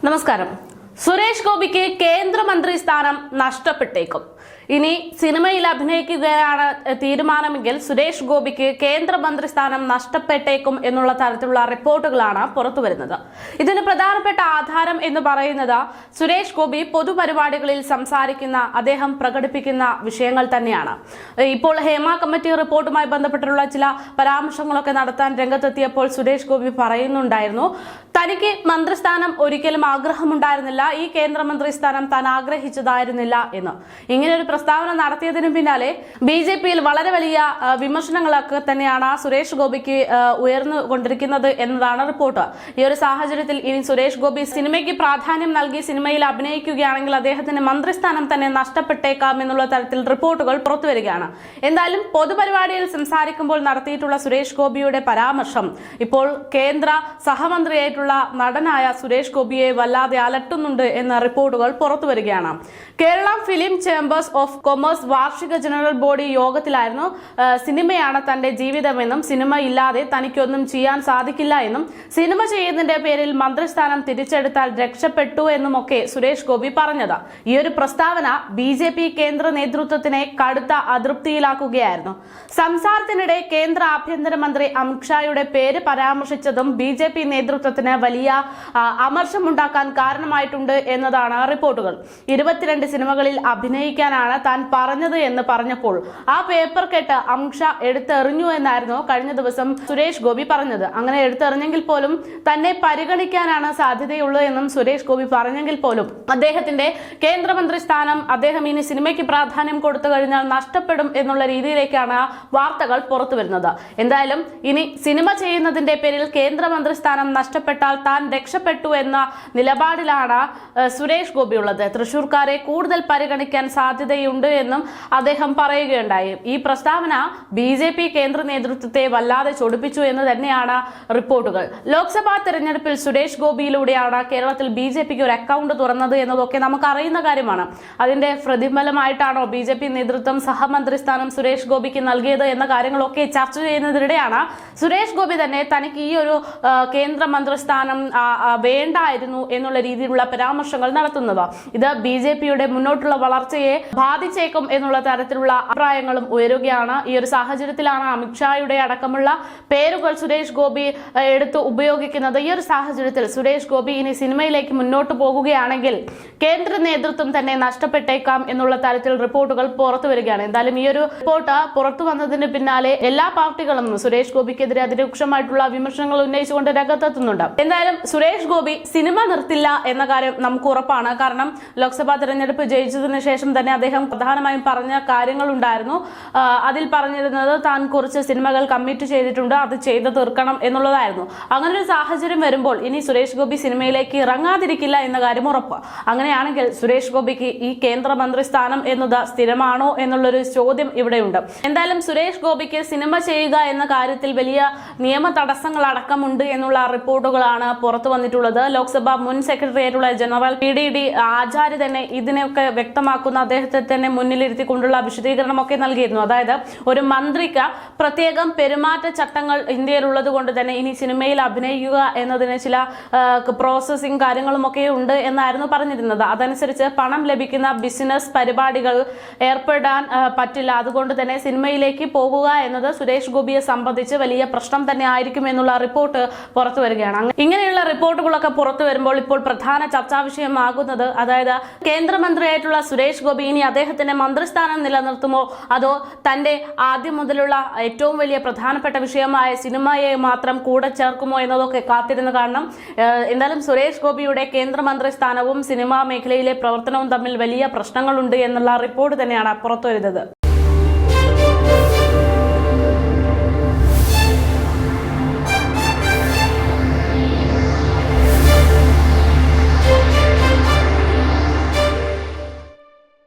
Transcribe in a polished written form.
നമസ്കാരം. സുരേഷ് ഗോപിക്ക് കേന്ദ്രമന്ത്രി സ്ഥാനം നഷ്ടപ്പെട്ടേക്കും. ഇനി സിനിമയിൽ അഭിനയിക്കുകയാണ് തീരുമാനമെങ്കിൽ സുരേഷ് ഗോപിക്ക് കേന്ദ്രമന്ത്രി സ്ഥാനം നഷ്ടപ്പെട്ടേക്കും എന്നുള്ള തരത്തിലുള്ള റിപ്പോർട്ടുകളാണ് പുറത്തുവരുന്നത്. ഇതിന് പ്രധാനപ്പെട്ട ആധാരം എന്ന് പറയുന്നത് സുരേഷ് ഗോപി പൊതുപരിപാടികളിൽ സംസാരിക്കുന്ന, അദ്ദേഹം പ്രകടിപ്പിക്കുന്ന വിഷയങ്ങൾ തന്നെയാണ്. ഇപ്പോൾ ഹേമ കമ്മിറ്റി റിപ്പോർട്ടുമായി ബന്ധപ്പെട്ടുള്ള ചില പരാമർശങ്ങളൊക്കെ നടത്താൻ രംഗത്തെത്തിയപ്പോൾ സുരേഷ് ഗോപി പറയുന്നുണ്ടായിരുന്നു, തനിക്ക് മന്ത്രിസ്ഥാനം ഒരിക്കലും ആഗ്രഹമുണ്ടായിരുന്നില്ല, ഈ കേന്ദ്രമന്ത്രി സ്ഥാനം താൻ ആഗ്രഹിച്ചതായിരുന്നില്ല എന്ന്. ഇങ്ങനെ ഒരു പ്രസ്താവന നടത്തിയതിനു പിന്നാലെ ബിജെപിയിൽ വളരെ വലിയ വിമർശനങ്ങളൊക്കെ തന്നെയാണ് സുരേഷ് ഗോപിക്ക് ഉയർന്നുകൊണ്ടിരിക്കുന്നത് എന്നതാണ് റിപ്പോർട്ട്. ഈ ഒരു സാഹചര്യത്തിൽ ഇനി സുരേഷ് ഗോപി സിനിമയ്ക്ക് പ്രാധാന്യം നൽകി സിനിമയിൽ അഭിനയിക്കുകയാണെങ്കിൽ അദ്ദേഹത്തിന് മന്ത്രിസ്ഥാനം തന്നെ നഷ്ടപ്പെട്ടേക്കാം എന്നുള്ള തരത്തിൽ റിപ്പോർട്ടുകൾ പുറത്തുവരികയാണ്. എന്തായാലും പൊതുപരിപാടിയിൽ സംസാരിക്കുമ്പോൾ നടത്തിയിട്ടുള്ള സുരേഷ് ഗോപിയുടെ പരാമർശം ഇപ്പോൾ കേന്ദ്ര സഹമന്ത്രിയായിട്ടുള്ള നടനായ സുരേഷ് ഗോപിയെ വല്ലാതെ അലട്ടുന്നുണ്ട് എന്ന റിപ്പോർട്ടുകൾ പുറത്തുവരികയാണ്. Kerala film chambers of commerce വാർഷിക ജനറൽ ബോഡി യോഗത്തിലായിരുന്നു സിനിമയാണ് തന്റെ ജീവിതമെന്നും സിനിമ ഇല്ലാതെ തനിക്കൊന്നും ചെയ്യാൻ സാധിക്കില്ല എന്നും സിനിമ ചെയ്യുന്നതിന്റെ പേരിൽ മന്ത്രിസ്ഥാനം തിരിച്ചെടുത്താൽ രക്ഷപ്പെട്ടു എന്നുമൊക്കെ സുരേഷ് ഗോപി പറഞ്ഞത്. ഈ ഒരു പ്രസ്താവന ബിജെപി കേന്ദ്ര നേതൃത്വത്തിനെ കടുത്ത അതൃപ്തിയിലാക്കുകയായിരുന്നു. സംസാരത്തിനിടെ കേന്ദ്ര ആഭ്യന്തരമന്ത്രി അമിത്ഷായുടെ പേര് പരാമർശിച്ചതും ബിജെപി നേതൃത്വത്തിന് വലിയ അമർഷമുണ്ടാക്കാൻ കാരണമായിട്ടുണ്ട് എന്നതാണ് റിപ്പോർട്ടുകൾ. 22 സിനിമകളിൽ അഭിനയിക്കാനാണ് താൻ പറഞ്ഞത് എന്ന് പറഞ്ഞപ്പോൾ ആ പേപ്പർ കെട്ട് അമിത്ഷാ എടുത്തെറിഞ്ഞു എന്നായിരുന്നു കഴിഞ്ഞ ദിവസം സുരേഷ് ഗോപി പറഞ്ഞത്. അങ്ങനെ എടുത്തെറിഞ്ഞെങ്കിൽ പോലും തന്നെ പരിഗണിക്കാനാണ് സാധ്യതയുള്ളത് എന്നും സുരേഷ് ഗോപി പറഞ്ഞെങ്കിൽ പോലും അദ്ദേഹത്തിന്റെ കേന്ദ്രമന്ത്രി സ്ഥാനം അദ്ദേഹം ഇനി സിനിമയ്ക്ക് പ്രാധാന്യം കൊടുത്തു കഴിഞ്ഞാൽ നഷ്ടപ്പെടും എന്നുള്ള രീതിയിലേക്കാണ് വാർത്തകൾ പുറത്തു വരുന്നത്. എന്തായാലും ഇനി സിനിമ ചെയ്യുന്നതിന്റെ പേരിൽ കേന്ദ്രമന്ത്രി സ്ഥാനം നഷ്ടപ്പെട്ടാൽ താൻ രക്ഷപ്പെട്ടു എന്ന നിലപാടിലാണ് സുരേഷ് ഗോപി ഉള്ളത്. തൃശൂർക്കാരെ കൂടുതൽ പരിഗണിക്കാൻ സാധ്യതയുണ്ട് എന്നും അദ്ദേഹം പറയുകയുണ്ടായി. ഈ പ്രസ്താവന ബിജെപി കേന്ദ്ര നേതൃത്വത്തെ വല്ലാതെ ചൊടിപ്പിച്ചു എന്ന് തന്നെയാണ് റിപ്പോർട്ടുകൾ. ലോക്സഭാ തെരഞ്ഞെടുപ്പിൽ സുരേഷ് ഗോപിയിലൂടെയാണ് കേരളത്തിൽ ബിജെപിക്ക് ഒരു അക്കൗണ്ട് തുറന്നത് എന്നതൊക്കെ നമുക്ക് അറിയുന്ന കാര്യമാണ്. അതിന്റെ പ്രതിഫലമായിട്ടാണോ ബിജെപി നേതൃത്വം സഹമന്ത്രി സ്ഥാനം സുരേഷ് ഗോപിക്ക് നൽകിയത് എന്ന കാര്യങ്ങളൊക്കെ ചർച്ച ചെയ്യുന്നതിനിടെയാണ് സുരേഷ് ഗോപി തന്നെ തനിക്ക് ഈ ഒരു കേന്ദ്രമന്ത്രി സ്ഥാനം വേണ്ടായിരുന്നു എന്നുള്ള രീതിയിലുള്ള പരാമർശങ്ങൾ നടത്തുന്നത്. ഇത് ബിജെപിയുടെ മുന്നോട്ടുള്ള വളർച്ചയെ ബാധിച്ചേക്കും എന്നുള്ള തരത്തിലുള്ള അഭിപ്രായങ്ങളും ഉയരുകയാണ്. ഈ ഒരു സാഹചര്യത്തിലാണ് അമിത്ഷായുടെ അടക്കമുള്ള പേരുകൾ സുരേഷ് ഗോപി എടുത്ത് ഉപയോഗിക്കുന്നത്. ഈ ഒരു സാഹചര്യത്തിൽ സുരേഷ് ഗോപി ഇനി സിനിമയിലേക്ക് മുന്നോട്ട് പോകുകയാണെങ്കിൽ കേന്ദ്ര നേതൃത്വം തന്നെ നഷ്ടപ്പെട്ടേക്കാം എന്നുള്ള തരത്തിൽ റിപ്പോർട്ടുകൾ പുറത്തു വരികയാണ്. എന്തായാലും ഈ ഒരു റിപ്പോർട്ട് പുറത്തു വന്നതിന് പിന്നാലെ എല്ലാ പാർട്ടികളും സുരേഷ് ഗോപിക്കെതിരെ അതിരൂക്ഷമായിട്ടുള്ള വിമർശനങ്ങൾ ഉന്നയിച്ചുകൊണ്ട് രംഗത്തെത്തുന്നുണ്ട്. എന്തായാലും സുരേഷ് ഗോപി സിനിമ നിർത്തില്ല എന്ന കാര്യം നമുക്ക് ഉറപ്പാണ്. കാരണം ലോക്സഭാ തെരഞ്ഞെടുപ്പ് ജയിച്ചതിന് ശേഷം തന്നെ അദ്ദേഹം പ്രധാനമായും പറഞ്ഞ കാര്യങ്ങൾ ഉണ്ടായിരുന്നു. അതിൽ പറഞ്ഞിരുന്നത് താൻ കുറച്ച് സിനിമകൾ കമ്മിറ്റ് ചെയ്തിട്ടുണ്ട്, അത് ചെയ്തു തീർക്കണം എന്നുള്ളതായിരുന്നു. അങ്ങനെ ഒരു സാഹചര്യം വരുമ്പോൾ ഇനി സുരേഷ് ഗോപി സിനിമയിലേക്ക് ഇറങ്ങാതിരിക്കില്ല എന്ന കാര്യം ഉറപ്പ്. അങ്ങനെയാണെങ്കിൽ സുരേഷ് ഗോപിക്ക് ഈ കേന്ദ്രമന്ത്രി സ്ഥാനം എന്നത് സ്ഥിരമാണോ എന്നുള്ളൊരു ചോദ്യം ഇവിടെയുണ്ട്. എന്തായാലും സുരേഷ് ഗോപിക്ക് സിനിമ ചെയ്യുക എന്ന കാര്യത്തിൽ വലിയ നിയമ തടസ്സങ്ങൾ അടക്കമുണ്ട് എന്നുള്ള റിപ്പോർട്ടുകളാണ് പുറത്തു വന്നിട്ടുള്ളത്. ലോക്സഭ മുൻ സെക്രട്ടറി ആയിട്ടുള്ള ജനറൽ PDD ആചാര്യ തന്നെ ഇതിനൊക്കെ വ്യക്തമാക്കുന്ന അദ്ദേഹത്തെ തന്നെ മുന്നിലിരുത്തിക്കൊണ്ടുള്ള വിശദീകരണമൊക്കെ നൽകിയിരുന്നു. അതായത് ഒരു മന്ത്രിക്ക് പ്രത്യേകം പെരുമാറ്റ ചട്ടങ്ങൾ ഇന്ത്യയിലുള്ളത് കൊണ്ട് തന്നെ ഇനി സിനിമയിൽ അഭിനയിക്കുക എന്നതിന് ചില പ്രോസസ്സിംഗ് കാര്യങ്ങളുമൊക്കെ ഉണ്ട് എന്നായിരുന്നു പറഞ്ഞിരുന്നത്. അതനുസരിച്ച് പണം ലഭിക്കുന്ന ബിസിനസ് പരിപാടികൾ ഏർപ്പെടാൻ പറ്റില്ല. അതുകൊണ്ട് തന്നെ സിനിമയിലേക്ക് പോകുക എന്നത് സുരേഷ് ഗോപിയെ സംബന്ധിച്ച് വലിയ പ്രശ്നം തന്നെ ആയിരിക്കും എന്നുള്ള റിപ്പോർട്ട് പുറത്തു വരികയാണ്. ഇങ്ങനെയുള്ള റിപ്പോർട്ടുകളൊക്കെ പുറത്തു വരുമ്പോൾ ഇപ്പോൾ പ്രധാന ചർച്ചാ വിഷയമാകുന്നത്, അതായത് കേന്ദ്രമന്ത്രിയായിട്ടുള്ള സുരേഷ് ഗോപി ഇനി അദ്ദേഹത്തിന്റെ മന്ത്രിസ്ഥാനം നിലനിർത്തുമോ അതോ തന്റെ ആദ്യം മുതലുള്ള ഏറ്റവും വലിയ പ്രധാനപ്പെട്ട വിഷയമായ സിനിമയെ മാത്രം കൂടെ ചേർക്കുമോ എന്നതൊക്കെ കാത്തിരുന്ന് കാണണം. എന്തായാലും സുരേഷ് ഗോപിയുടെ കേന്ദ്രമന്ത്രി സ്ഥാനവും സിനിമാ മേഖലയിലെ പ്രവർത്തനവും തമ്മിൽ വലിയ പ്രശ്നങ്ങളുണ്ട് എന്നുള്ള റിപ്പോർട്ട് തന്നെയാണ് പുറത്തുവരുന്നത്.